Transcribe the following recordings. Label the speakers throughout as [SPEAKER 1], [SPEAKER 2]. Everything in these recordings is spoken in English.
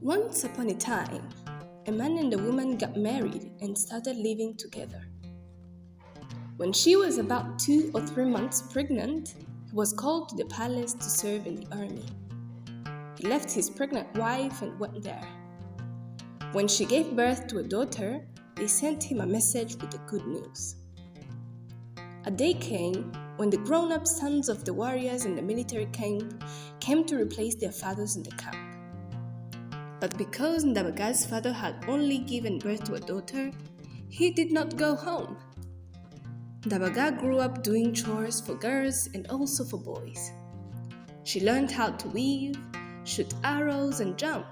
[SPEAKER 1] Once upon a time, a man and a woman got married and started living together. When she was about 2 or 3 months pregnant, he was called to the palace to serve in the army. He left his pregnant wife and went there. When she gave birth to a daughter, they sent him a message with the good news. A day came when the grown-up sons of the warriors in the military camp came to replace their fathers in the camp. But because Ndabaga's father had only given birth to a daughter, he did not go home. Ndabaga grew up doing chores for girls and also for boys. She learned how to weave, shoot arrows, and jump.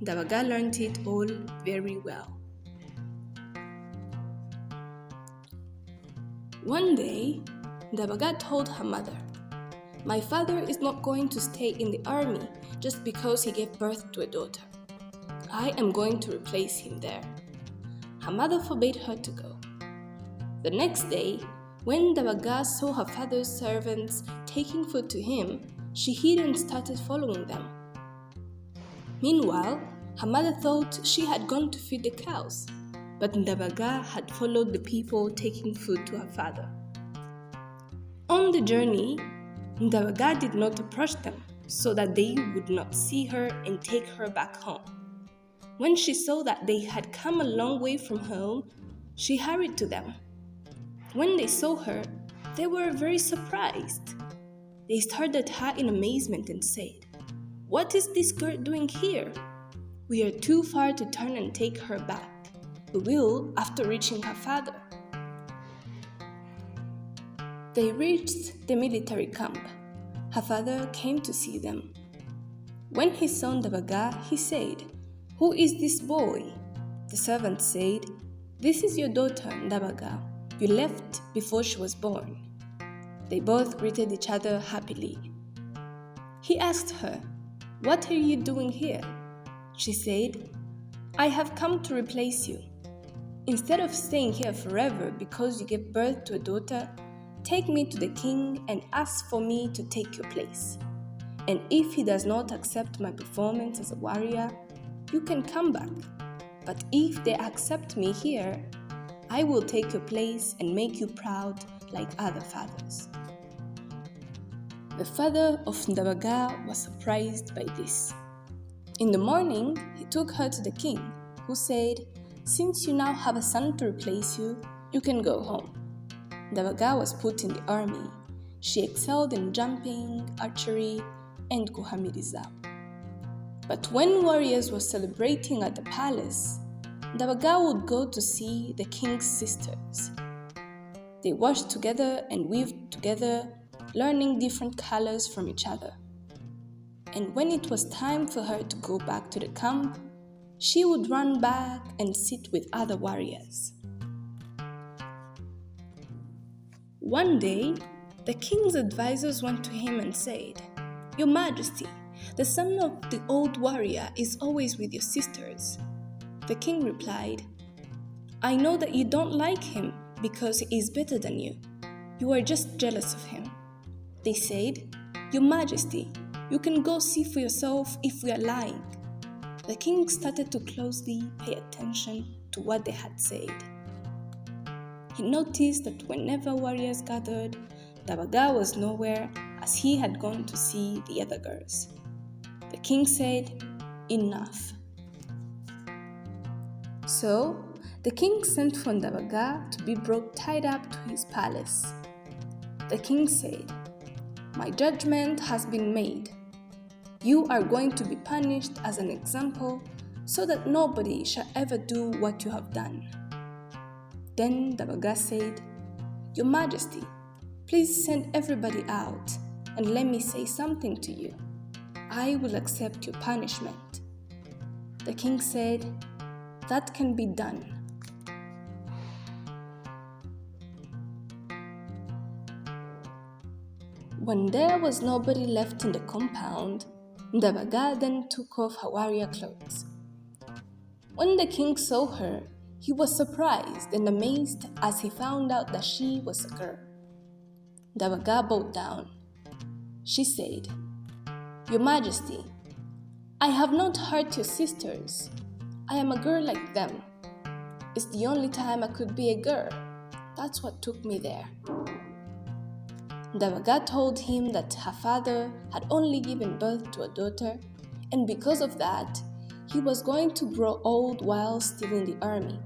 [SPEAKER 1] Ndabaga learned it all very well. One day, Ndabaga told her mother, "My father is not going to stay in the army just because he gave birth to a daughter. I am going to replace him there." Her mother forbade her to go. The next day, when Ndabaga saw her father's servants taking food to him, she hid and started following them. Meanwhile, her mother thought she had gone to feed the cows, but Ndabaga had followed the people taking food to her father. On the journey, Ndabaga did not approach them so that they would not see her and take her back home. When she saw that they had come a long way from home, she hurried to them. When they saw her, they were very surprised. They stared at her in amazement and said, "What is this girl doing here? We are too far to turn and take her back. We will after reaching her father." They reached the military camp. Her father came to see them. When he saw Ndabaga, he said, "Who is this boy?" The servant said, "This is your daughter, Ndabaga. You left before she was born." They both greeted each other happily. He asked her, "What are you doing here?" She said, "I have come to replace you. Instead of staying here forever because you gave birth to a daughter, take me to the king and ask for me to take your place. And if he does not accept my performance as a warrior, you can come back. But if they accept me here, I will take your place and make you proud like other fathers." The father of Ndabaga was surprised by this. In the morning, he took her to the king, who said, "Since you now have a son to replace you, you can go home." Ndabaga was put in the army. She excelled in jumping, archery, and guhamiriza. But when warriors were celebrating at the palace, Ndabaga would go to see the king's sisters. They washed together and weaved together, learning different colors from each other. And when it was time for her to go back to the camp, she would run back and sit with other warriors. One day, the king's advisors went to him and said, "Your Majesty, the son of the old warrior is always with your sisters." The king replied, "I know that you don't like him because he is better than you. You are just jealous of him." They said, "Your Majesty, you can go see for yourself if we are lying." The king started to closely pay attention to what they had said. He noticed that whenever warriors gathered, Ndabaga was nowhere as he had gone to see the other girls. The king said, "Enough." So, the king sent for Ndabaga to be brought tied up to his palace. The king said, "My judgment has been made. You are going to be punished as an example so that nobody shall ever do what you have done." Then Ndabaga said, "Your Majesty, please send everybody out and let me say something to you. I will accept your punishment." The king said, "That can be done." When there was nobody left in the compound, Ndabaga then took off her warrior clothes. When the king saw her, he was surprised and amazed as he found out that she was a girl. Ndabaga bowed down. She said, "Your Majesty, I have not hurt your sisters. I am a girl like them. It's the only time I could be a girl. That's what took me there. Ndabaga told him that her father had only given birth to a daughter, and because of that, he was going to grow old while still in the army.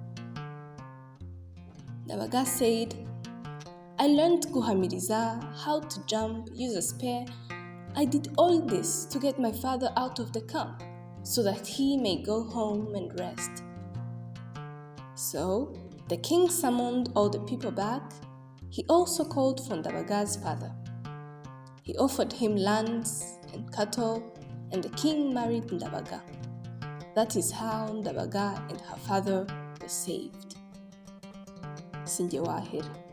[SPEAKER 1] Ndabaga said, I learned guhamiriza, how to jump, use a spear. I did all this to get my father out of the camp so that he may go home and rest. So the king summoned all the people back. He also called for Ndabaga's father. He offered him lands and cattle, and the king married Ndabaga. That is how Ndabaga and her father were saved. Sinjye wahera.